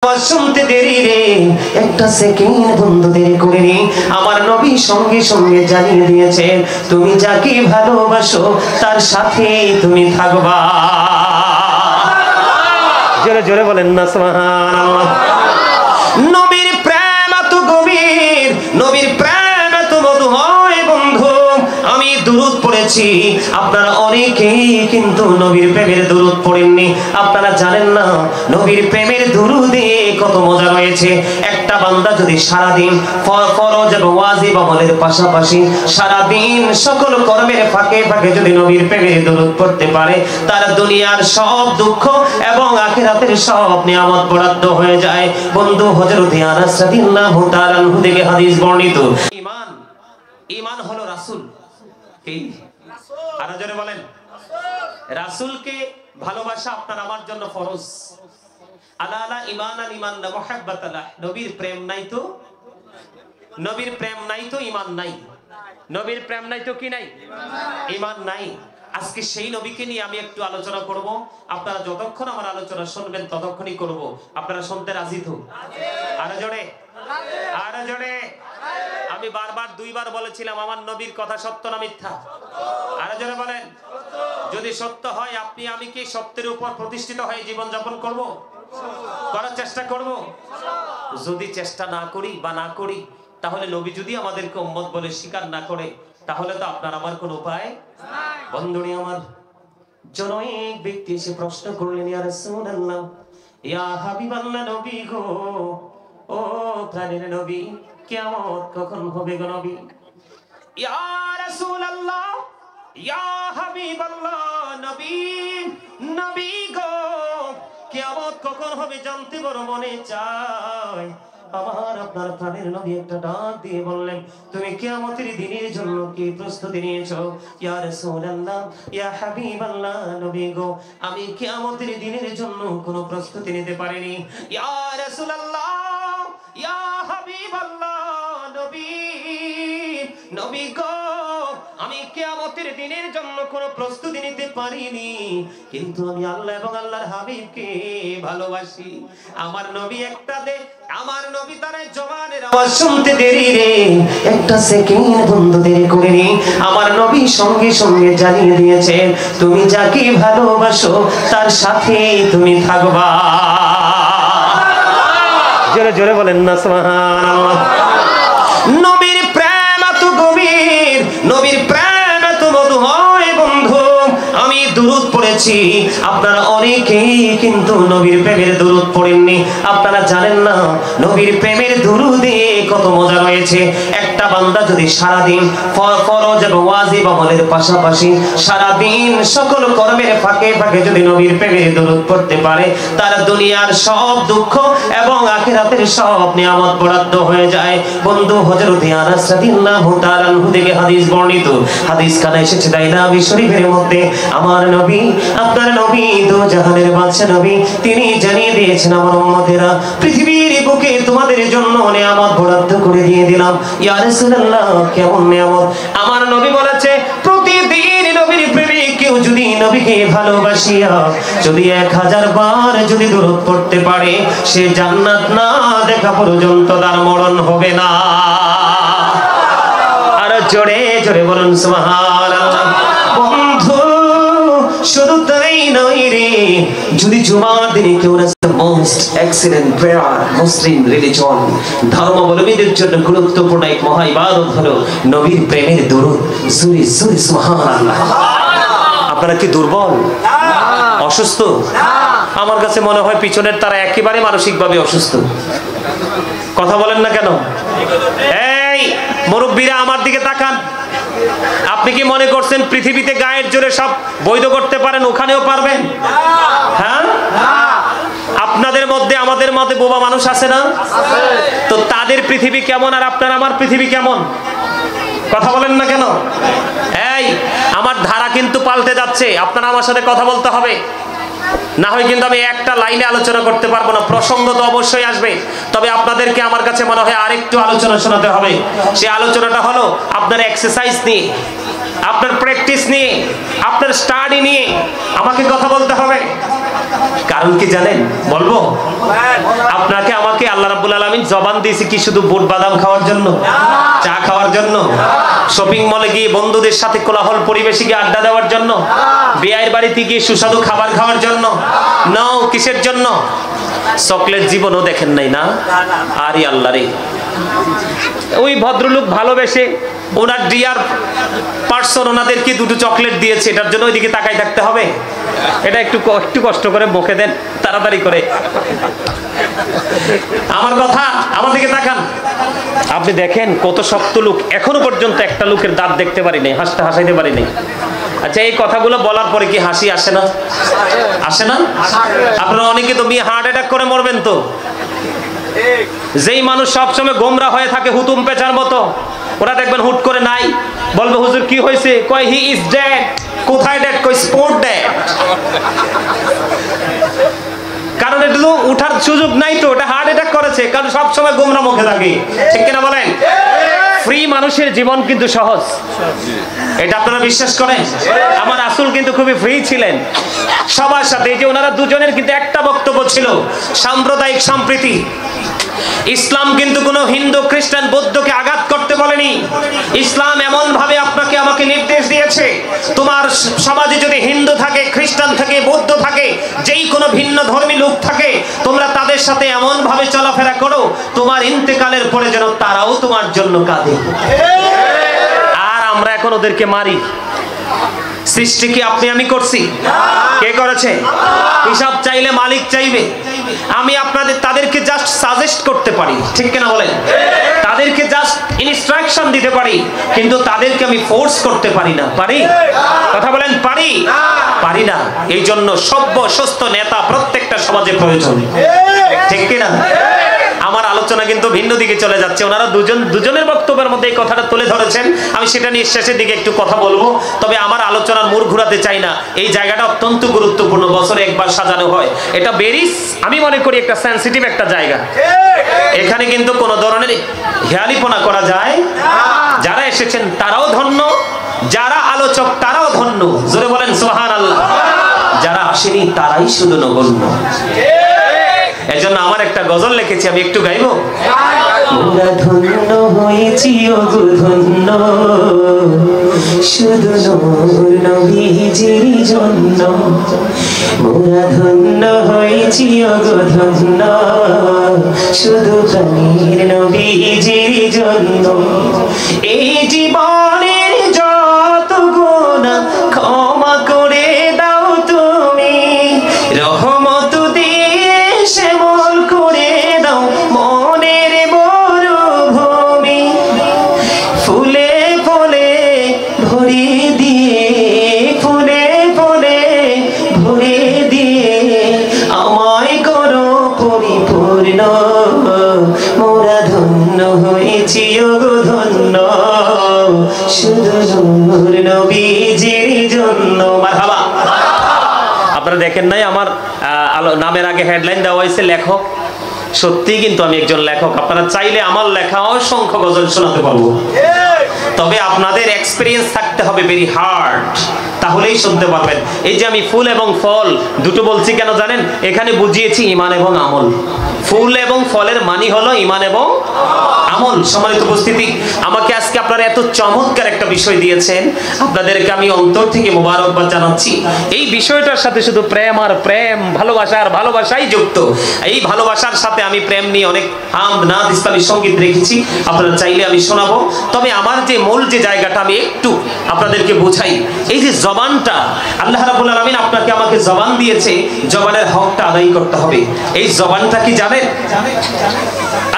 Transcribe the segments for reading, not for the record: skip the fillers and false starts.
শুনতে দেরি রে, একটা সেকেন্ড বন্ধু দেরি করে নি। আমার নবী সঙ্গে সঙ্গে জানিয়ে দিয়েছেন, তুমি যাকে ভালোবাসো তার সাথে তুমি থাকবা। জোরে জোরে বলেন না সুবহানাল্লাহ। নবীর প্রেম এত গভীর, নবীর প্রেম এত মধু হয় বন্ধু। আমি দুরূদ পড়েছি, আপনারা অনেকেই কিন্তু নবীর প্রেমের দুরূদ পড়েননি। আপনারা জানেন না নবীর প্রেমের দুরূদে কত মজা রয়েছে। একটা বান্দা যদি সারাদিন ফরজ এবং ওয়াজিব আমলের পাশাপাশি সারাদিন সকল কর্মের ফাঁকে ফাঁকে যদি নবীর প্রেমের দুরূদ পড়তে পারে, তার দুনিয়ার সব দুঃখ এবং আখিরাতের সব নিয়ামত বরাদ্দ হয়ে যায়। বন্ধু হযরত আনাস রাদিয়াল্লাহু তাআলা আনহু থেকে হাদিস বর্ণিত। ঈমান হলো রাসূল। কি রাসূল? আর জোরে বলেন রাসূল। রাসূলকে ভালোবাসা আপনার আমার জন্য ফরজ। আলা ঈমানান ঈমান না মুহাব্বাতাল্লাহ। নবীর প্রেম নাই তো, নবীর প্রেম নাই তো ঈমান নাই। নবীর প্রেম নাই তো কি নাই? ঈমান নাই। আজকে সেই নবীকে নিয়ে আমি একটু আলোচনা করব। আপনারা যতক্ষণ আমার আলোচনা শুনবেন ততক্ষণই করব। আপনারা শুনতে রাজি তো? আরো জোরে, আরো জোরে। আমি বারবার দুইবার বলেছিলাম আমার নবীর কথা সত্য না মিথ্যা? আরো জোরে বলেন। যদি সত্য হয় আপনি আমি কি সত্যের উপর প্রতিষ্ঠিত হয়ে জীবন যাপন করব? করার চেষ্টা করব। যদি চেষ্টা না করি বা না করি, তাহলে নবী যদি আমাদেরকে উম্মত বলে স্বীকার না করে, তাহলে তো আপনার আমার কোনো উপায় নাই। বন্ধুরা আমার, জনৈক ব্যক্তি এসে প্রশ্ন করলেন, ইয়া রাসূলুল্লাহ, ইয়া হাবিবাল্লাহ, নবী গো, ও প্রাণের নবী, কিয়ামত কখন হবে গো নবী? ইয়া রাসূলুল্লাহ, ইয়া হাবিবাল্লাহ, নবী, নবী গো, কিয়ামত কখন হবে জানতে বড় মনে চায়। আমার আপনার প্রাণের নবী একটা ডাক দিয়ে বললেন, তুমি কিয়ামতের দিনের জন্য কি প্রস্তুতি নিয়েছো? ইয়া রাসূলুল্লাহ, ইয়া হাবিবাল্লাহ, নবী গো, আমি কিয়ামতের দিনের জন্য কোনো প্রস্তুতি নিতে পারিনি। ইয়া রাসূলুল্লাহ, ইয়া হাবিবাল্লাহ, নবী, নবী গো, আমি কিয়ামতের দিনের জন্য কোনো প্রস্তুতি নিতে পারিনি, কিন্তু আমি আল্লাহ এবং আল্লাহর হাবিবকে ভালোবাসি। আমার নবী একটা দে, আমার নবী তার জবানের আওয়াজ শুনতে দেরি রে, একটা সেকেন্ড বন্ধু দেরি করে নি। আমার নবী সঙ্গে সঙ্গে জানিয়ে দিয়েছেন, তুমি যাকে ভালোবাসো তার সাথে তুমি থাকবা। জোরে জোরে বলেন না সুবহানাল্লাহ। নবীর প্রেম এত গভীর, নবীর প্রেম এত মধু হয় বন্ধু। আমি দুরূদ পড়েছি, আপনারা অনেকেই কিন্তু নবীর প্রেমের দুরূদ পড়েননি। আপনারা জানেন না নবীর প্রেমের দুরূদে কত মজা রয়েছে। একটা বান্দা যদি সারাদিন ফরজ এবং ওয়াজিব আমলের পাশাপাশি সারাদিন সকল কর্মের ফাঁকে ফাঁকে যদি নবীর প্রেমের দুরূদ পড়তে পারে, তার দুনিয়ার সব দুঃখ এবং আখিরাতের সব নিয়ামত বরাদ্দ হয়ে যায়। বন্ধু হযরত আনাস রাদিয়াল্লাহু তাআলা আনহু থেকে হাদিস বর্ণিত। হাদিস খানা এসেছে দাইলাবি শরীফের মধ্যে। আমার নবী, আপনার নবী, দো জাহানের বাদশা নবী, তিনি জানিয়ে দিয়েছেন, আমার উম্মতেরা, পৃথিবীর বুকে তোমাদের জন্য নিয়ামত বরাদ্দ করে দিয়ে দিলাম। ইয়া রাসূলুল্লাহ, কেমন নিয়ামত? আমার নবী বলেছে, প্রতিদিন নবীর প্রেমে কেউ যদি নবীকে ভালোবাসিয়া যদি 1000 বার যদি দুরূদ পড়তে পারে, সে জান্নাত না দেখা পর্যন্ত তার মরণ হবে না। আর জোরে জোরে বলুন সুবহানাল্লাহ। বন্ধু শুধু তাই নয় রে, যদি জুমার দিনে কেউ মোস্ট এক্সিলেন্ট প্রেয়ার মুসলিম রিলিজন, ধর্মাবলম্বীদের জন্য গুরুত্বপূর্ণ এক মহা ইবাদত হলো নবীর প্রেমের দুরূদ। জোরে জোরে সুবহানাল্লাহ। আপনারা কি দুর্বল, অসুস্থ? আমার কাছে মনে হয় পিছনের তারা একেবারে মানসিকভাবে অসুস্থ। কথা বলেন না কেন? এই মুরব্বীরা আমার দিকে তাকান। আপনি কি মনে করছেন পৃথিবীতে গায়ের জোরে সব বৈধ করতে পারেন? ওখানেও পারবেন? হ্যাঁ, আপনাদের মধ্যে আমাদের মধ্যে বোবা মানুষ আছে না? তো তাদের পৃথিবী কেমন আর আপনার আমার পৃথিবী কেমন? কথা বলেন না কেন? এই আমার ধারা কিন্তু পাল্টে যাচ্ছে, আপনারা আমার সাথে কথা বলতে হবে, না হয় কিন্তু আমি একটা লাইনে আলোচনা করতে পারবো না। প্রসঙ্গ তো অবশ্যই আসবে, তবে আপনাদেরকে আমার কাছে মনে হয় আরেকটু আলোচনা শোনাতে হবে। সেই আলোচনাটা হলো আপনার এক্সারসাইজ নিয়ে, আপনার প্র্যাকটিস নিয়ে, আপনার স্টাডি নিয়ে আমাকে কথা বলতে হবে। কারণ কি জানেন? বলবো আপনাকে আমাকে আল্লাহ রাব্বুল আলামিন জবান দিয়েছে কি শুধু বুট বাদাম খাওয়ার জন্য, চা খাওয়ার জন্য, শপিং মলে গিয়ে বন্ধুদের সাথে কোলাহল পরিবেশে গিয়ে আড্ডা দেওয়ার জন্য, বিয়ের বাড়িতে গিয়ে সুস্বাদু খাবার খাওয়ার জন্য? নাও, কিসের জন্য? চকলেট জীবনও দেখেন নাই না? আরে আল্লাহ রে, ওই ভদ্রলোক ভালোবেসে ওনার ডিয়ার পার্সন ওনাদেরকে দুটো চকলেট দিয়েছে, এটার জন্য ওইদিকে তাকাই থাকতে হবে? এটা একটু কষ্ট করে মুখে দেন তাড়াতাড়ি করে। আমার কথা, আমার দিকে তাকান। আপনি দেখেন কত শক্ত লোক, এখনো পর্যন্ত একটা লোকের দাঁত দেখতে পারি নাই, হাসাইতে পারি নাই। আচ্ছা, এই কথাগুলো বলার পরে কি হাসি আসে না? আসে না? আপনারা অনেকে তো হার্ট অ্যাটাক করে মরবেন তো। যেই মানুষ সবসময় গোমরা হয়ে থাকে হুতুম পেঁচার মতো, ওরা দেখবেন হুট করে নাই, বলবে হুজুর কি হয়েছে? কয় হি ইজ ডেড। কোথায় ডেড? কই স্পোর্ট ডেড। কারণ এটা তো উঠার সুযোগ নাই, তো এটা হার্ট অ্যাটাক করেছে, কারণ সবসময় গোমরা মুখে থাকে। ঠিক কিনা বলেন? ফ্রি মানুষের জীবন কিন্তু সহজ, এটা আপনারা বিশ্বাস করেন? আমার রাসূল কিন্তু খুবই ফ্রি ছিলেন সবার সাথে। এই যে ওনারা দুজনের কিন্তু একটা বক্তব্য ছিল, সাম্প্রদায়িক সম্প্রীতি। ইসলাম কিন্তু কোনো হিন্দু, খ্রিস্টান, বৌদ্ধকে আঘাত করতে বলেনি। ইসলাম এমন ভাবে আপনাকে আমাকে নির্দেশ দিয়েছে, তোমার সমাজে যদি হিন্দু থাকে, খ্রিস্টান থাকে, বৌদ্ধ থাকে, যেই কোনো ভিন্ন ধর্মী লোক থাকে, তোমরা তাদের সাথে এমন ভাবে চলাফেরা করো তোমার ইন্তেকালের পরে যেন তারাও তোমার জন্য কাঁদে। আর আমরা এখন ওদেরকে মারি। সৃষ্টি কি আপনি আমি করছি? কে করেছে? হিসাব চাইলে মালিক চাইবে। আমি তাদেরকে জাস্ট সাজেস্ট করতে পারি, ঠিক কিনা বলেন? তাদেরকে জাস্ট ইনস্ট্রাকশন দিতে পারি, কিন্তু তাদেরকে আমি ফোর্স করতে পারি না। পারি? কথা বলেন, পারি? পারি না। এই জন্য সভ্য সুস্থ নেতা প্রত্যেকটা সমাজে প্রয়োজন, ঠিক কিনা? আমার আলোচনা কিন্তু ভিন্ন দিকে চলে যাচ্ছে। ওনারা দুজনের বক্তব্যের মধ্যে এই কথাটা তুলে ধরেছেন, আমি সেটা নিয়ে শেষের দিকে একটু কথা বলবো। তবে আমার আলোচনার মোড় ঘুরাতে চাই না। এই জায়গাটা অত্যন্ত গুরুত্বপূর্ণ, বছরে একবার সাজানো হয়। এটা বেরিস আমি মনে করি একটা সেনসিটিভ একটা জায়গা। এখানে কিন্তু কোনো ধরনের হেয়ালিপনা করা যায়। যারা এসেছেন তারাও ধন্য, যারা আলোচক তারাও ধন্য। জোরে বলেন সুবহানাল্লাহ। যারা আসেনি তারাই শুধু নগণ্য। এজন্য আমার একটা গজল লিখেছি, আমি একটু গাইবো। মোরা ধন্য হয়েছি ওগো ধন্য, শুধু নূর নবীজির জন্য। মোরা ধন্য হয়েছি ওগো ধন্য, শুধু প্রাণীর নবীজির জন্য। এই জীবনের যত গুনাহ ক্ষমা করে দাও তুমি, রহমত দিয়ে শ্যামল করে দাও মনের মরুভূমি। ফুলে ফুলে ভরে দিয়ে, ফুলে ফুলে ভরে দিয়ে আমায় করো পরিপূর্ণ। মোরা ধন্য হয়েছি ওগো ধন্য, শুধু নূর নবীজির জন্য। মারহাবা। আপনারা দেখেন নাই আমার নামের আগে হেডলাইন দেওয়া হয়েছে লেখক। সত্যি কিন্তু আমি একজন লেখক। আপনারা চাইলে আমার লেখা অসংখ্য গজল শোনাতে পারবো, তবে আপনাদের এক্সপেরিয়েন্স থাকতে হবে ভেরি হার্ড, তাহলেই শুনতে পারবেন। এই যে আমি ফুল এবং ফল দুটো বলছি কেন জানেন? এখানে বুঝিয়েছি ঈমান এবং আমল। ফুল এবং ফলের মানে হলো ঈমান এবং আমল। সম্মানিত উপস্থিতি, আমাকে আজকে আপনারা এত চমৎকার একটা বিষয় দিয়েছেন, আপনাদেরকে আমি অন্তর থেকে মোবারকবাদ জানাচ্ছি। এই বিষয়টার সাথে শুধু প্রেম আর প্রেম, ভালোবাসা আর ভালোবাসাই যুক্ত। এই ভালোবাসার সাথে আমি প্রেম নিয়ে অনেক হামদ, নাত, ইসলামী সঙ্গীত রেখেছি, আপনারা চাইলে আমি শোনাবো। তবে আমার যে মূল যে জায়গাটা আমি একটু আপনাদেরকে বোঝাই। এই যে জবানটা আল্লাহ রাব্বুল আলামিন আপনাকে আমাকে জবান দিয়েছে, জবানের হকটা আদায় করতে হবে। এই জবানটা কি জানেন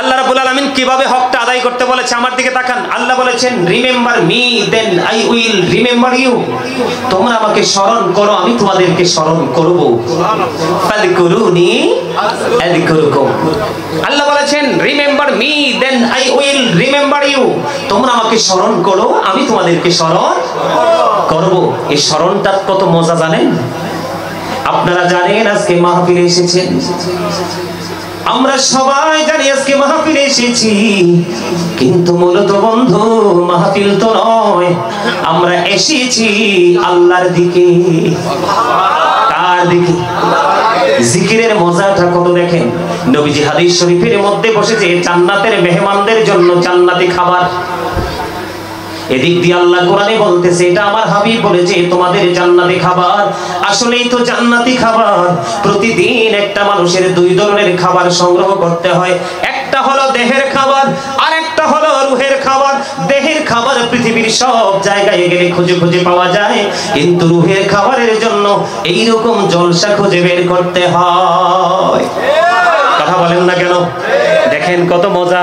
আল্লাহ রাব্বুল আলামিন কিভাবে হকটা আদায় করতে বলেছে? আমার দিকে তাকান। আল্লাহ বলেছেন, remember me then I will remember you. তোমরা আমাকে স্মরণ করো, আমি তোমাদেরকে স্মরণ করব। ফাযকুরুনি আযকুরুকুম। আল্লাহ বলেছেন, remember me then I will remember you. তোমরা আমাকে স্মরণ করো, আমি তোমাদেরকে স্মরণ করব। এই স্মরণটা কত মজা জানেন? আপনারা জানেন আজকে মাহফিলে এসেছেন, আমরা সবাই জানি আজকে মাহফিলে এসেছি, কিন্তু মূলত বন্ধু মাহফিল তো নয়, আমরা এসেছি আল্লাহর দিকে। কার কার দিকে? জিকিরের মজাটা কত দেখেন। নবীজি হাদিস শরীফের মধ্যে বসেছে জান্নাতের মেহমানদের জন্য জান্নাতি খাবার। এদিক দিয়ে আল্লাহ কোরআনে বলতেছে এটা আমার হাবিব বলেছে তোমাদের জান্নাতি খাবার। আসলেই তো জান্নাতি খাবার। প্রতিদিন একটা মানুষের দুই ধরনের খাবার সংগ্রহ করতে হয়। একটা হলো দেহের খাবার আর একটা হলো রূহের খাবার। দেহের খাবার পৃথিবীর সব জায়গায় গেলে খুঁজে খুঁজে পাওয়া যায়, কিন্তু রূহের খাবারের জন্য এইরকম জলসা খুঁজে বের করতে হয়। কথা বলেন না কেন? দেখেন কত মজা।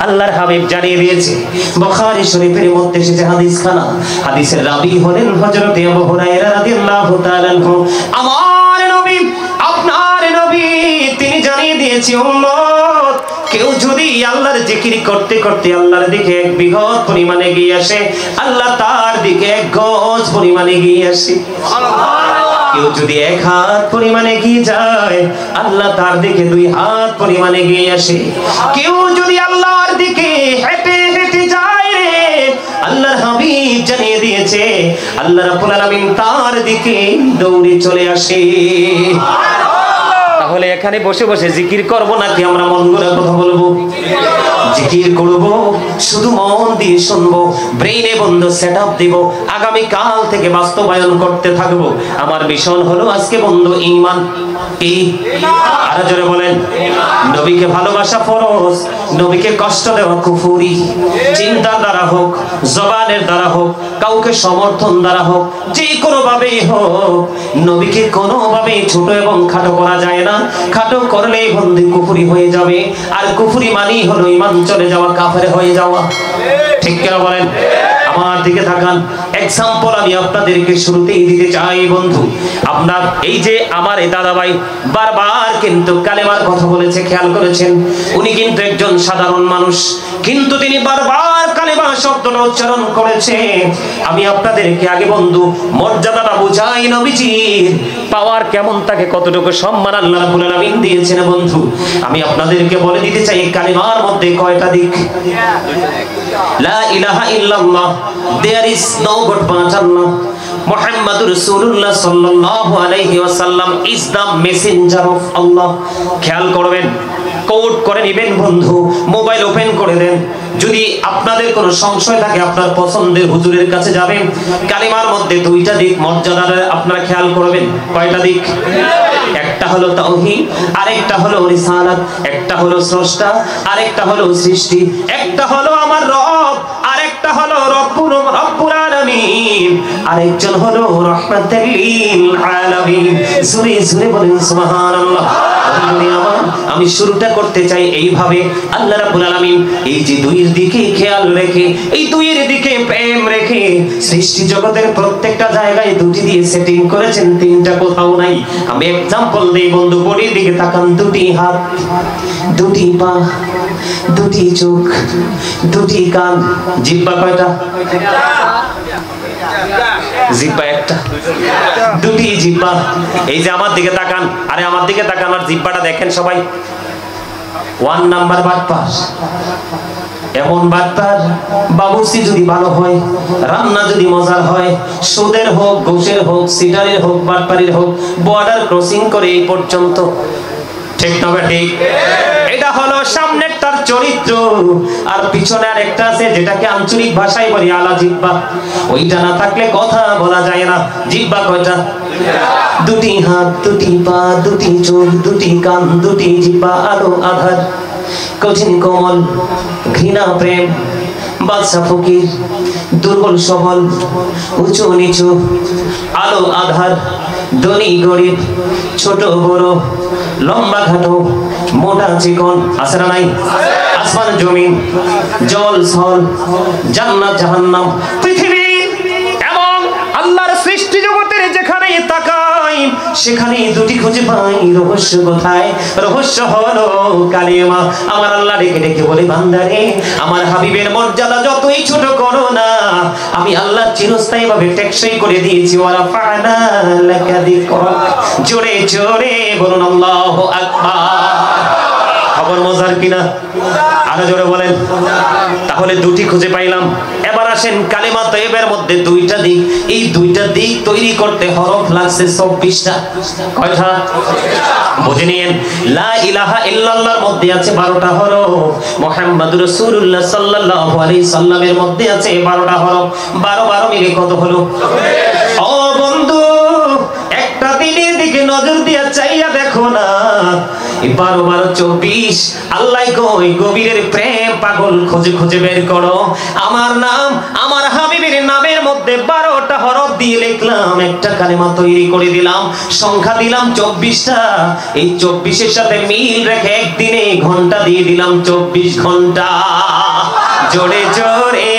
আল্লাহর হাবিব জানিয়ে দিয়েছে, বুখারী শরীফের মধ্যে এসেছে হাদিস খানা। হাদিসের রাবী হলেন হযরত আবু হুরায়রা রাদিয়াল্লাহু তাআলা আনহু। আমার নবী, আপনার নবী, তিনি জানিয়ে দিয়েছে উম্মত, কেউ যদি আল্লাহর জিকির করতে করতে আল্লাহর দিকে এক বিঘত পরিমাণে এগিয়ে আসে, আল্লাহ তার দিকে এক গজ পরিমাণে এগিয়ে আসে। কেউ যদি এক হাত পরিমাণে এগিয়ে যায়, আল্লাহ তার দিকে দুই হাত পরিমাণে এগিয়ে আসে। কেউ যদি আল্লাহর দিকে হেঁটে হেঁটে যায় রে, আল্লাহর হাবিব জানিয়ে দিয়েছে আল্লাহ রাব্বুল আলামিন তার দিকে দৌড়ে চলে আসে। তাহলে এখানে বসে বসে জিকির করব নাকি আমরা মন গড়া কথা বলবো? জিকির করব, শুধু মন দিয়ে শুনবো, ব্রেইনে বন্ধ সেটআপ দিব, আগামী কাল থেকে বাস্তবায়ন করতে থাকবো। আমার মিশন হলো আজকে বন্ধু ঈমান। কি? আর জোরে বলেন। নবীকে ভালোবাসা ফরজ, নবীকে কষ্ট দেওয়া কুফরি। চিন্তার দ্বারা হোক, জবানের দ্বারা হোক, কাউকে সমর্থন দ্বারা হোক, যে কোনো ভাবেই হোক, নবীকে কোনো ভাবেই ছোট এবং খাটো করা যায় না। খাটো করলেই বন্ধু কুফরি হয়ে যাবে, আর কুফরি মানেই হলো ঈমান চলে যাওয়া, কাফের হয়ে যাওয়া। ঠিক কেন বলেন? আমার দিকে তাকান। এক্সাম্পল আমি আপনাদেরকে শুরুতেই দিতে চাই বন্ধু। আপনার এই যে আমার এই দাদা ভাই বারবার কিন্তু কালেমার কথা বলেছে, খেয়াল করেছেন? উনি কিন্তু একজন সাধারণ মানুষ, কিন্তু তিনি বারবার কালেমা শব্দটা উচ্চারণ করেছে। আমি আপনাদেরকে আগে বন্ধু মর্যাদাটা বুঝাই, নবীজির পাওয়ার কেমন থাকে, কতটুকু সম্মান আল্লাহ রাব্বুল আলামিন দিয়েছেন বন্ধু। আমি আপনাদেরকে বলে দিতে চাই কালেমার মধ্যে কয়টা দিক। লা ইলাহা ইল্লাল্লাহ, there is no God but Allah. Muhammadur Rasulullah sallallahu alayhi wa sallam is the messenger of Allah. খেয়াল করবেন, কোড করে নেবেন বন্ধু, মোবাইল ওপেন করে দেন। যদি আপনাদের কোনো সংশয় থাকে আপনার পছন্দের হুজুরের কাছে যাবেন। কালিমার মধ্যে দুইটা দিক মর্যাদার আপনারা খেয়াল করবেন। কয়টা দিক? একটা হলো তাওহীদ, আরেকটা হলো রিসালাত। একটা হলো স্রষ্টা, আরেকটা হলো সৃষ্টি। একটা হলো আমার রব, আরেকটা হলো রব্বুল আলামিন, আরেকজন হলো রাহমাতুল লিল আলামিন। জোরে জোরে বলেন সুবহানাল্লাহ। আমি শুরুটা করতে চাই এইভাবে। আল্লাহ রাব্বুল আলামিন এই যে দুইয়ের দিকে খেয়াল রেখে, এই দুইয়ের দিকে প্রেম রেখে সৃষ্টি জগতের প্রত্যেকটা জায়গায় দুটি দিয়ে সেটিং করেছেন, তিনটা কোথাও নাই। আমি এক্সাম্পল দেই বন্ধু, বডির দিকে তাকান। দুটি হাত, দুটি পা, দুটি চোখ, দুটি কান। জিহ্বা কয়টা? জিহ্বা একটা। দুটি জিহ্বা। এই যে আমার দিকে তাকান, আরে আমার দিকে তাকান, আমার জিহ্বাটা দেখেন সবাই। 1 নাম্বার বাটপার। এমন বাটপার, বাবুর্চি যদি ভালো হয়, রান্না যদি মজার হয়, সুদের হোক, ঘুষের হোক, সিটারের হোক, বাটপারির হোক, বর্ডার ক্রসিং করে এই পর্যন্ত। ঠিক না ঠিক? এটা হলো সামনের তার চরিত্র, আর পিছনে আর একটা আছে যেটাকে আঞ্চলিক ভাষায় বলি আলা জিহ্বা। ওইটা না থাকলে কথা বলা যায় না। জিহ্বা কয়টা? দুটি হাত, দুটি পা, দুটি চোখ, দুটি কান, দুটি জিহ্বা, আলো আধার, কঠিন কোমল, ঘৃণা প্রেম, বাদশা ফকির, দুর্বল সবল, উঁচু নিচু, আলো আধার, ধনী গরিব, ছোট বড়, লম্বা খাটো, মোটা চিকন, আছে না নাই? আসমান জমিন, জল স্থল, জান্নাত জাহান্নাম, পৃথিবী এবং আল্লাহর সৃষ্টি জগতের যেখানে তাকাই সেখানে দুটি খুঁজে পাই রহস্য কোথায়? রহস্য হলো কালিমা। আমার আল্লাহ ডেকে ডেকে বলে, বান্দারে আমার হাবিবের মর্যাদা যতই ছোট করো না, আমি আল্লাহ চিরস্থায়ী ভাবে টেকসই করে দিয়েছি। ওয়ালা ফানা লাকা যিকরাক। জোরে জোরে বলুন আল্লাহু আকবার। খবর মজার কিনা? আরো জোরে বলেন। তাহলে দুটি খুঁজে পাইলাম। এবার আসেন কালিমা তয়্যিবার মধ্যে দুইটা দিক, এই দুইটা দিক তৈরি করতে হরফ লাগছে 24টা। কয়টা? বুঝে নিয়েন। লা ইলাহা ইল্লাল্লাহর মধ্যে আছে 12টা হরফ, মুহাম্মাদুর রাসূলুল্লাহ সাল্লাল্লাহু আলাইহি সাল্লামের মধ্যে আছে 12টা হরফ। 12 মিলে কত হলো? ও বন্ধু, একটা দিনের দিকে নজর দিয়ে চাইয়া দেখো না, 12 24। আল্লাহ কই গভীরের প্রেম পাগল খুঁজে খুঁজে বের করো। আমার নাম, আমার হাবিবের নামের মধ্যে 12টা হরফ দিয়ে লিখলাম, একটা কালেমা তৈরি করে দিলাম, সংখ্যা দিলাম 24টা। এই 24-এর সাথে মিল রেখে একদিনে ঘন্টা দিয়ে দিলাম 24 ঘন্টা। জোরে জোরে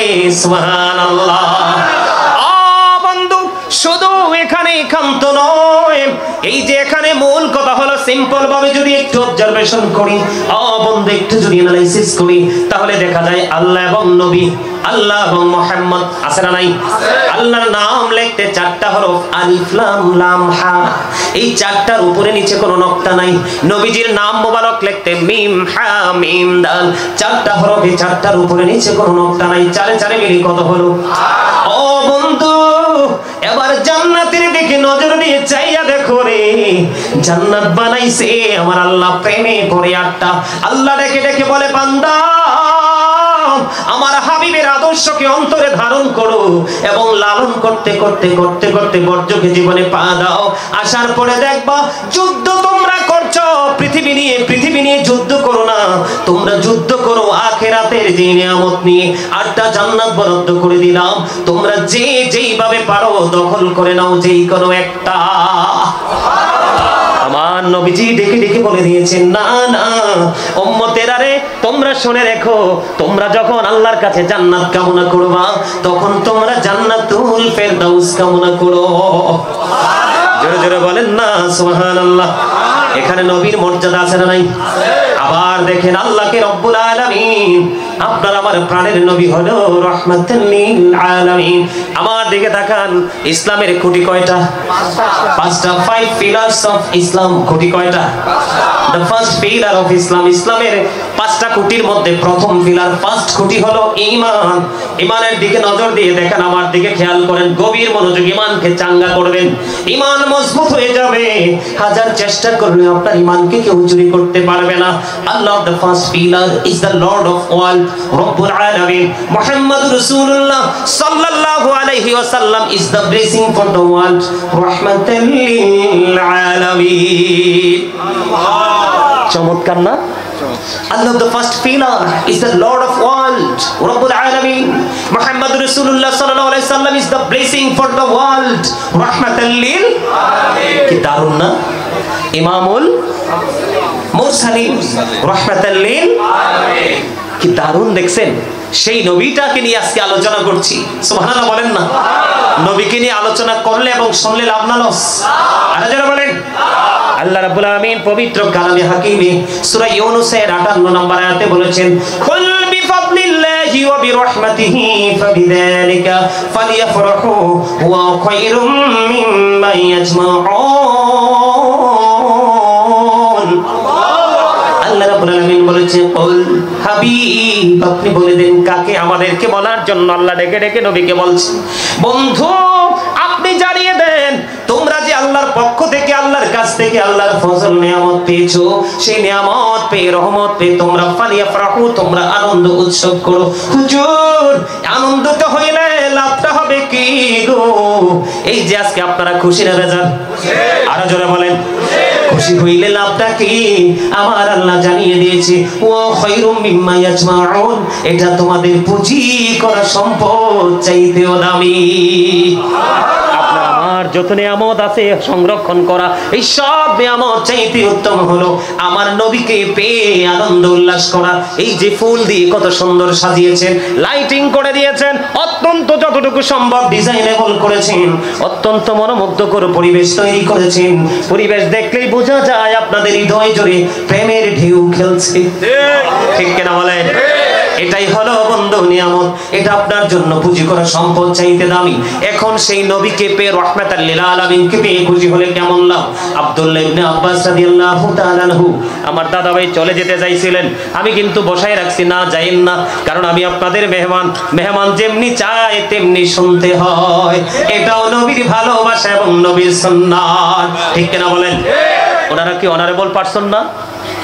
সুবহানাল্লাহ। শুধু এখানে ক্ষান্ত নয়, এই যে এখানে মূল কথা হলো সিম্পল ভাবে যদি একটু অবজারভেশন করি, বন্ধু একটু যদি অ্যানালাইসিস করি, তাহলে দেখা যায় আল্লাহ এবং নবী, আল্লাহ এবং মুহাম্মদ আছে না নাই? আল্লাহর নাম লিখতে 4টা হরফ, আলিফ লাম লাম হা। এই 4টার উপরে নিচে কোনো নকতা নাই। নবীজির নাম মোবারক লিখতে মিম হা মিম দাল, 4টা হরফে 4টার উপরে নিচে কোনো নকতা নাই। 4 মিলে কত হলো? ও বন্ধু, এবার জান্নাতের দিকে নজর দিয়ে চাইয়া দেখো রে, জান্নাত বানাইছে আমার আল্লাহ প্রেমে পড়ে 8টা। আল্লাহ ডেকে ডেকে বলে, বান্দা আমার হাবিবের আদর্শকে অন্তরে ধারণ করো এবং লালন করতে করতে করতে করতে বর্জ্যকে জীবনে পা দাও। আসার পরে দেখবা যুদ্ধ তোমরা করছো পৃথিবী নিয়ে যুদ্ধ করো না, তোমরা যুদ্ধ করো আখিরাতের যে নিয়ামত নিয়ে। 8টা জান্নাত বরাদ্দ করে দিলাম, তোমরা যেইভাবে পারো দখল করে নাও, যেই কোনো একটা। আমার নবীজি ডেকে ডেকে বলে দিয়েছেন, না না উম্মতেরা রে, তোমরা শুনে রেখো, তোমরা যখন আল্লাহর কাছে জান্নাত কামনা করবা, তখন তোমরা জান্নাতুল ফেরদাউস কামনা করো। জোরে জোরে বলেন না সুবহানাল্লাহ। এখানে নবীর মর্যাদা আছে না নাই? আবার দেখেন আল্লাহকে রব্বুল আলামিন, আপনার আমার প্রাণের নবী হলো রাহমাতুল লিল আলামিন। আমার দিকে তাকান, ইসলামের খুঁটি কয়টা? 5টা। 5 pillars of Islam। খুঁটি কয়টা? The first pillar of Islam। ইসলামের 5টা খুঁটির মধ্যে প্রথম পিলার, ফার্স্ট খুঁটি হলো ঈমান। ঈমানের দিকে নজর দিয়ে দেখেন, আমার দিকে খেয়াল করেন, গভীর মনোযোগ। ঈমানকে চাঙ্গা করবেন, ঈমান মজবুত হয়ে যাবে। হাজার চেষ্টা করলে আপনার ঈমানকে কেউ চুরি করতে পারবে না। আল্লাহ the first pillar is the Lord of all, রব্বুল আলামিন। মুহাম্মদ রাসূলুল্লাহ সাল্লাল্লাহু আলাইহি ওয়াসাল্লাম is the blessing for the world, রাহমাতাল লিল আলামিন। চমৎকার না? Allah the first pillar is the Lord of world, Rabbul Alamin. Muhammad Rasulullah sallallahu alaihi wasallam is the blessing for the world, rahmatan lil alamin. কি দারুণ না? ইমামুল মুরসালিন, rahmatan lil alamin। কি দারুণ দেখছেন? সেই নবীটাকে নিয়ে আজকে আলোচনা করছি। সুবহানাল্লাহ বলেন না? নবীকে নিয়ে আলোচনা করলে এবং শুনলে লাভ না লস? আরে যারা বলেন আল্লাহ রাব্বুল আলামিন পবিত্র কালামে হাকিমে সূরা ইউনূসের 58 নম্বর আয়াতে বলেছেন, কুল বিফাদলিল্লাহি ওয়া বিরহমাতিহি ফাবিযালিকা ফালইফরাহু হুয়া খায়রুম মিম্মা ইয়াজমাউন। আল্লাহ রাব্বুল আলামিন বলেছেন, কুল হাবিব, আপনি বলে দেন। কাকে? আমাদেরকে বলার জন্য আল্লাহ ডেকে ডেকে নবীকে বলছেন, বন্ধু আপনি জানিয়ে দেন, তোমরা যে আল্লাহর পক্ষ থেকে, আল্লাহর কাছ থেকে আল্লাহর ফজল নিয়ামত পেয়েছো, সেই নিয়ামত পেয়ে, রহমত পেয়ে তোমরা ফালিয়াফরাহু, তোমরা আনন্দ উৎসব করো। হুজুর আনন্দিত হইলে লাভটা হবে কি গো? এই যে আজকে আপনারা খুশি না বেজার? আরো জোরে বলেন, খুশি হইলে লাভটা কি? আমার আল্লাহ জানিয়ে দিয়েছে, ওয়া খায়রুম মিম্মা ইয়াজমাউন, এটা তোমাদের পুঁজি করা সম্পদ চাইতেও দামি। আপনার আমার যত নিয়ামত আছে সংরক্ষণ করা, এই সব নিয়ামত চাইতে উত্তম হলো আমার নবীকে পেয়ে আনন্দ উল্লাস করা। এই যে ফুল দিয়ে কত সুন্দর সাজিয়েছেন, লাইটিং করে দিয়েছেন, অত্যন্ত যতটুকু সম্ভব ডিজাইনেবল করেছেন, অত্যন্ত মনোমুগ্ধকর পরিবেশ তৈরি করেছেন। পরিবেশ দেখলেই বোঝা যায় আপনাদের হৃদয় জুড়ে প্রেমের ঢেউ খেলছে। ঠিক কিনা বলেন? এটাই হলো বন্ধু নিয়ামত, এটা আপনার জন্য পুঁজি করা সম্পদ চাইতে দামি। এখন সেই নবীকে পেয়ে, রাহমাতাল লিল আলামিনকে পেয়ে খুশি হলে কেমন লাভ? আব্দুল্লাহ ইবনে আব্বাস রাদিয়াল্লাহু তাআলা আনহু আমার দাদা ভাই চলে যেতে চাইছিলেন, আমি কিন্তু বসায় রাখছি, না যাইন না, কারণ আমি আপনাদের মেহমান, মেহমান যেমনি চায় তেমনি শুনতে হয়। এটাও নবীর ভালোবাসা এবং নবীর সুন্নাত, ঠিক কিনা বলেন? ওনারা কি অনারেবল পারসন না?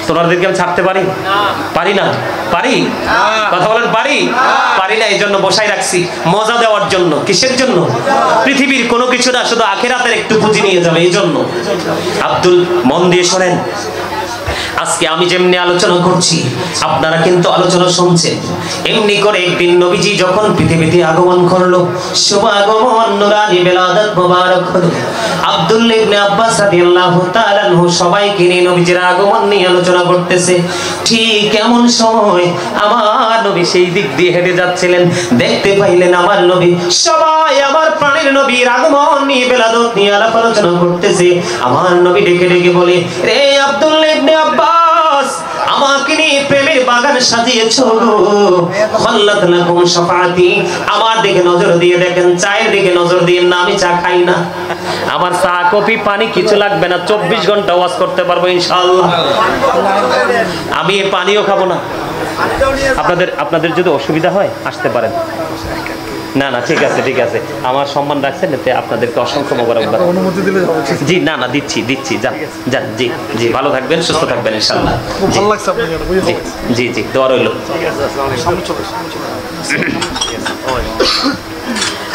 তোনাদেরকে আমি ছাড়তে পারি? পারি না? পারি? কথা বলেন পারি? পারি না, এই জন্য বসাই রাখছি, মজা দেওয়ার জন্য। কিসের জন্য? পৃথিবীর কোনো কিছু না, শুধু আখিরাতের একটু পুঁজি নিয়ে যাবে, এই জন্য। আব্দুল, মন দিয়ে শোনেন, আজকে আমি যেমনি আলোচনা করছি আপনারা কিন্তু আলোচনা শুনছেন। এমনি করে একদিন নবীজি যখন পৃথিবীতে আগমন করলো, শুভ আগমন, নুরানি বেলাদত মোবারক হলো। আব্দুল্লাহ ইবনে আব্বাস রাদিয়াল্লাহু তাআলা আনহু সবাইকে নিয়ে নবীজির আগমন নিয়ে আলোচনা করতেছে। ঠিক এমন সময় আমার নবী সেই দিক দিয়ে হেঁটে যাচ্ছিলেন, দেখতে পাইলেন আমার নবী, সবাই আমার প্রাণের নবীর আগমন নিয়ে বেলাদত নিয়ে আলাপ আলোচনা করতেছে। আমার নবী ডেকে ডেকে বলে, রে আব্দুল্লাহ ইবনে আব্বাস, আমাকে নিয়ে প্রেমের বাগান সাজিয়েছো গো, খাল্লাত লাকুম শাফাআতি। আমার দিকে নজর দিয়ে দেখেন, চায়ের দিকে নজর দিয়ে না, আমি চা খাই না, আমার চা কফি পানি কিছু লাগবে না, 24 ঘন্টা ওয়াজ করতে পারবো ইনশাআল্লাহ। আমি পানিও খাবো না। আপনাদের যদি অসুবিধা হয় আসতে পারেন। না না, ঠিক আছে ঠিক আছে, আমার সম্মান রাখছেন, এতে আপনাদেরকে অসংখ্য মোবারকবাদ। অনুমতি দিলে জি, না না, দিচ্ছি যান যান, জি জি, ভালো থাকবেন, সুস্থ থাকবেন ইনশাআল্লাহ। ভালো লাগছে আপনাকে, জি জি, দোয়া রইল।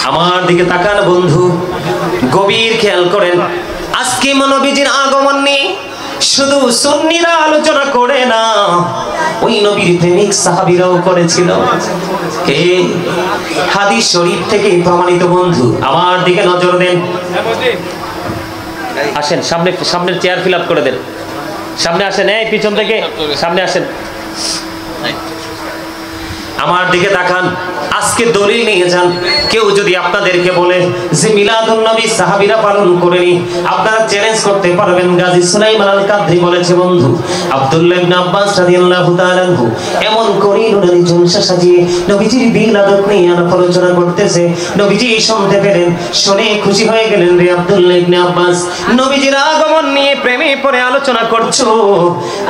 আমার দিকে তাকান বন্ধু, গভীর খেয়াল করেন। আজকে নবীজির আগমন নিয়ে শুধু সুন্নিরা আলোচনা করে না, ওই নবীর প্রেমিক সাহাবীরাও করেছিল। কে? হাদিস শরীফ থেকে প্রমাণিত বন্ধু, আমার দিকে নজর দেন। আসেন সামনের চেয়ার ফিল আপ করে দেন, সামনে আসেন, এই পিছন থেকে সামনে আসেন, আমার দিকে তাকান। আজকে দলিল নিয়ে যান। কেউ যদি আপনাদেরকে বলে যে মিলাদুন নবী সাহাবীরা পালন করেনি, আপনারা চ্যালেঞ্জ করতে পারবেন। গাজী সুলাইমান আল কাদরি বলেছে বন্ধু, আব্দুল্লাহ ইবনে আব্বাস রাদিয়াল্লাহু তাআলা আনহু এমন করে নুরানি জলসা সাজিয়ে নবীজির মিলাদত নিয়ে আলোচনা করতেছে। নবীজি শুনতে পেলেন, শুনে খুশি হয়ে গেলেন। রে আব্দুল্লাহ ইবনে আব্বাস, নবীজির আগমন নিয়ে প্রেমে পড়ে আলোচনা করছো,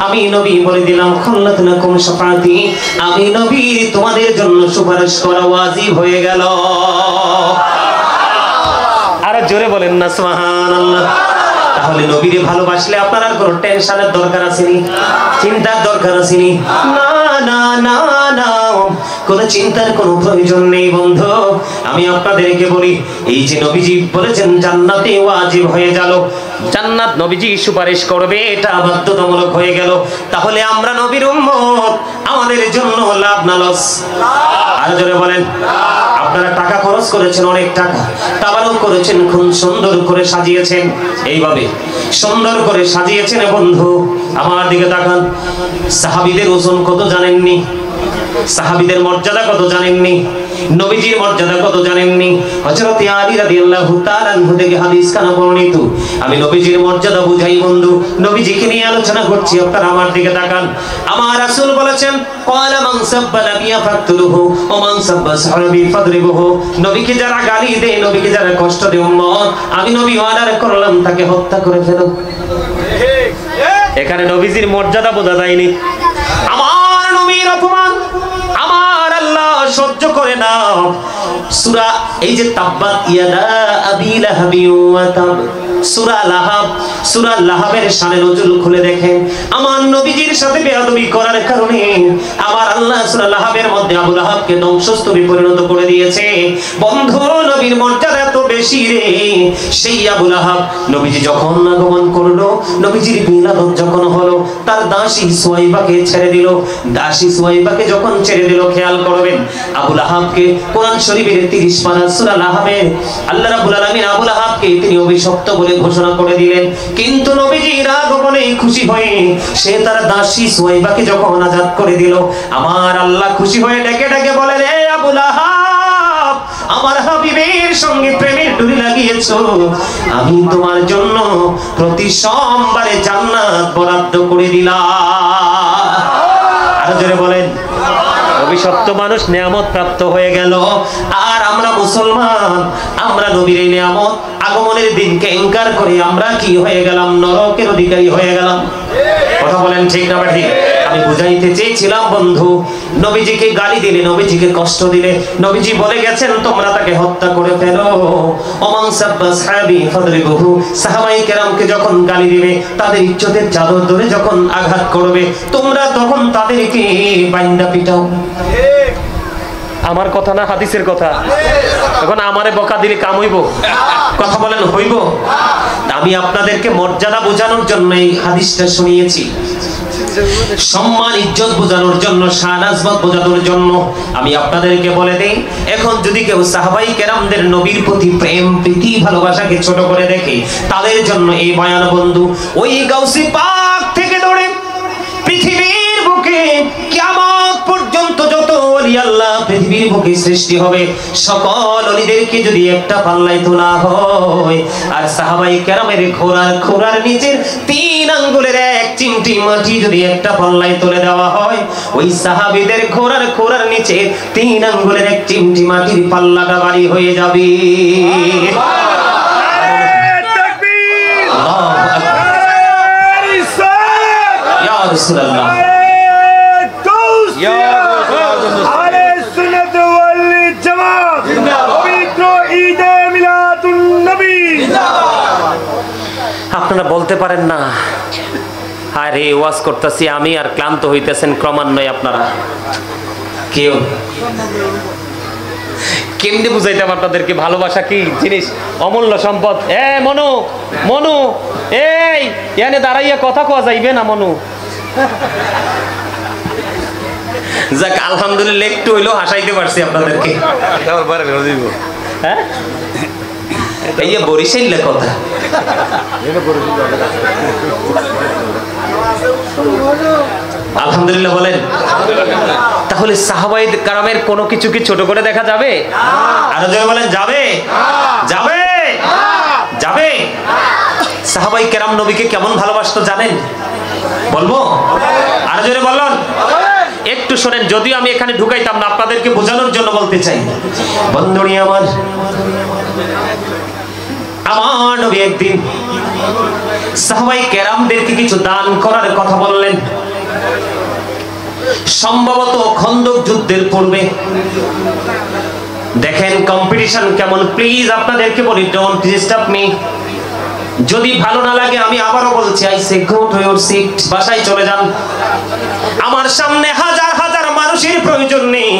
আমি নবী বলে দিলাম, খাল্লাত লাকুম শাফাআতি, আমি নবী তোমাদের জন্য সুপারিশ করা ওয়াজিব হয়ে গেল। আর জোরে বলেন না সুবহানাল্লাহ। তাহলে নবীরে ভালোবাসলে আপনার আর কোনো টেনশনের দরকার আসেনি, চিন্তার দরকার আসেনি? না না না না, কোন চিন্তার কোনো প্রয়োজন নেই বন্ধু। আমি আপনাদেরকে বলি, এই যে নবীজি বলেছেন জান্নাতে ওয়াজিব হয়ে গেল, জান্নাত নবীজি সুপারিশ করবে, এটা বাধ্যতামূলক হয়ে গেল। তাহলে আমরা নবীর উম্মত, আমাদের জন্য লাভ না লস? আর জোরে বলেন। আপনারা টাকা খরচ করেছেন, অনেক টাকা তাবারুক করেছেন, খুব সুন্দর করে সাজিয়েছেন, এইভাবে সুন্দর করে সাজিয়েছেন। বন্ধু আমার দিকে তাকান, সাহাবীদের ওজন কত জানেননি? সাহাবীদের মর্যাদা কত জানেননি? নবীজির মর্যাদা কত জানেননি? হযরত আলী রাদিয়াল্লাহু তাআলা আনহু থেকে হাদিস কানা বর্ণিত। আমি নবীজির মর্যাদা বুঝাই বন্ধু, নবীজিকে নিয়ে আলোচনা করছি, আপনারা আমার দিকে তাকান। আমার রাসূল বলেছেন, ক্বালা মান সাব্বা নাবিয়্যা ফাকতুলুহু ওয়া মান সাব্বা সাহাবী ফাদরিবুহু। নবীকে যারা গালি দেয়, নবীকে যারা কষ্ট দেয় উম্মত, আমি নবী অর্ডার করলাম তাকে হত্যা করে ফেলো। এখানে নবীজির মর্যাদা বোঝা যায়নি। আমার নবীর অপমান আমার আল্লাহ সহ্য করে না। সূরা এই যে তাব্বাত ইয়াদা আবি লাহাবি ওয়া তাব, সূরা লাহাব, সূরা লাহাবের শানে নজুল খুলে দেখেন। আমার নবীজির সাথে বেয়াদবি করার কারণে আমার আল্লাহ সূরা লাহাবের মধ্যে আবু লাহাবকে ধ্বংসস্তূপে পরিণত করে দিয়েছে। বন্ধু নবীর মর্যাদা এত বেশি রে, সেই আবু লাহাব নবীজি যখন আগমন করলো, নবীজির মিলাদ যখন হলো, তার দাসী সুয়াইবাকে ছেড়ে দিল। দাসী সুয়াইবাকে যখন ছেড়ে দিল, খেয়াল করবেন আবু লাহাবকে কোরআন শরীফের 30 পারা সূরা লাহাবে আল্লাহ রাব্বুল আলামিন আবু লাহাবকে তিনি অভিশপ্ত বলে ঘোষণা করে দিলেন। কিন্তু নবীজির আগমনে খুশি হয়ে সে তার দাসী সুয়াইবাকে যখন আজাদ করে দিল, আমার আল্লাহ খুশি হয়ে ডেকে ডেকে বলে, রে আবু লাহাব, আমার হাবিবের সঙ্গে প্রেমের ডুরি লাগিয়েছো, আমি তোমার জন্য প্রতি সোমবারে জান্নাত বরাদ্দ করে দিলাম। আর জোরে বলেন, অভিশপ্ত মানুষ নিয়ামত প্রাপ্ত হয়ে গেল, আর আমরা মুসলমান, আমরা নবীর এই নিয়ামত আগমনের দিনকে ইনকার করে আমরা কি হয়ে গেলাম? নরকের অধিকারী হয়ে গেলাম। কথা বলেন ঠিক না ঠিক? আমি বুঝাইতে চেয়েছিলাম বন্ধু, নবীজিকে গালি দিলে, নবীজিকে কষ্ট দিলে, নবীজি বলে গেছেন তোমরা তাকে হত্যা করে ফেলো। ওমান সাব্বা সাহাবী ফাদরিবুহু, সাহাবায়ে কেরামকে যখন গালি দিবে, তাদের ইজ্জতের চাদর ধরে যখন আঘাত করবে, তোমরা তখন তাদেরকে বাইন্দা পিটাও। আমার কথা না, হাদিসের কথা। এখন আমারে বকা দিলে কাম হইব? কথা বলেন হইব? আমি আপনাদেরকে মর্যাদা বোঝানোর জন্য এই হাদিসটা শুনিয়েছি, সম্মান ইজ্জত বোঝানোর জন্য, শানাজবত বোঝানোর জন্য আমি আপনাদেরকে বলে দেই। এখন যদি কেউ সাহাবাই কেরামদের নবীর প্রতি প্রেম, প্রীতি, ভালোবাসাকে ছোট করে দেখে, তাদের জন্য এই বয়ান বন্ধু। ওই গাউসি পাক থেকে ধরে পৃথিবীর বুকে কিয়ামত পর্যন্ত যত ওলি আল্লাহ পৃথিবীর বুকে সৃষ্টি হবে, সকল ওলিদেরকে যদি একটা পাল্লায় তোলা হয়, আর সাহাবাই কেরামের খোরার নিচের 3 আঙ্গুলের 1 চিমটি মাটি যদি একটা পাল্লায় তুলে দেওয়া হয়, ওই সাহাবীদের খোরার নিচে 3 আঙ্গুলের 1 চিমটি মাটির পাল্লাটা ভারী হয়ে যাবে। আপনারা বলতে পারেন না, আরে ওয়াজ করতেছি আমি আর ক্লান্ত হইতেছেন ক্রমান্বয়ে আপনারা। কেউ কেমনে বুঝাইতাম আপনাদেরকে ভালোবাসা কি জিনিস, অমূল্য সম্পদ। মনু মনু, এই এনে দাঁড়াইয়া কথা কোয়া যাইবে না মনু। যাক আলহামদুলিল্লাহ, একটু হইলো হাসাইতে পারছি আপনাদেরকে। হ্যাঁ এই যে বরিশাইলে কথা, আলহামদুলিল্লাহ বলেন। তাহলে সাহাবায়ে কেরামের কোনো কিছু কি ছোট করে দেখা যাবে? আরো জোরে বলেন, যাবে? যাবে? যাবে? সাহাবায়ে কেরাম নবীকে কেমন ভালোবাসতো জানেন? বলবো? আরো জোরে বলুন। একটু শোনেন, যদিও আমি এখানে ঢুকাইতাম না, আপনাদেরকে বোঝানোর জন্য বলতে চাই। বন্ধুরি আমার নবী একদিন সাহাবায়ে কেরামদেরকে কিছু দান করার কথা বললেন, সম্ভবত খন্দক যুদ্ধের পূর্বে। দেখেন কম্পিটিশন কেমন। প্লিজ আপনাদেরকে বলি, ডোন্ট ডিস্টার্ব মি। যদি ভালো না লাগে আমি আবারও বলছি, I say go to your seat, বাসায় চলে যান। আমার সামনে হাজার হাজার মানুষের প্রয়োজন নেই,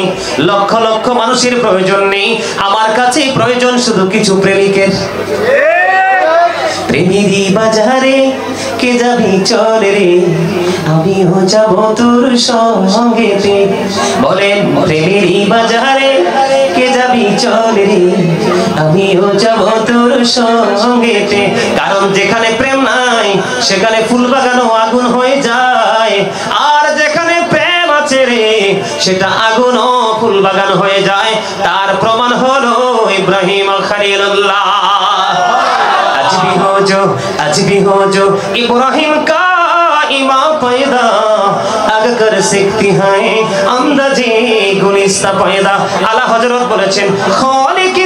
লক্ষ লক্ষ মানুষের প্রয়োজন নেই, আমার কাছে প্রয়োজন শুধু কিছু প্রেমিকের। প্রেমেরই বাজারে কে যাবি চলে রে, আমিও যাব তোর সঙ্গেতে। বলেন প্রেমেরই বাজারে কে যাবি চলে রে, আমিও যাব তোর সঙ্গেতে। কারণ যেখানে প্রেম নাই সেখানে ফুল বাগানও আগুন হয়ে যায়, আর যেখানে প্রেম আছে রে সেটা আগুনও ফুল বাগান হয়ে যায়। তার প্রমাণ হলো ইব্রাহিম খলিলুল্লাহ। आज भी हो जो इब्राहिम का इमाम पैदा, अगर सीखती हैं अंदाज़े गुलिस्ता पैदा। आला हजरत बोलेছেন, खालिक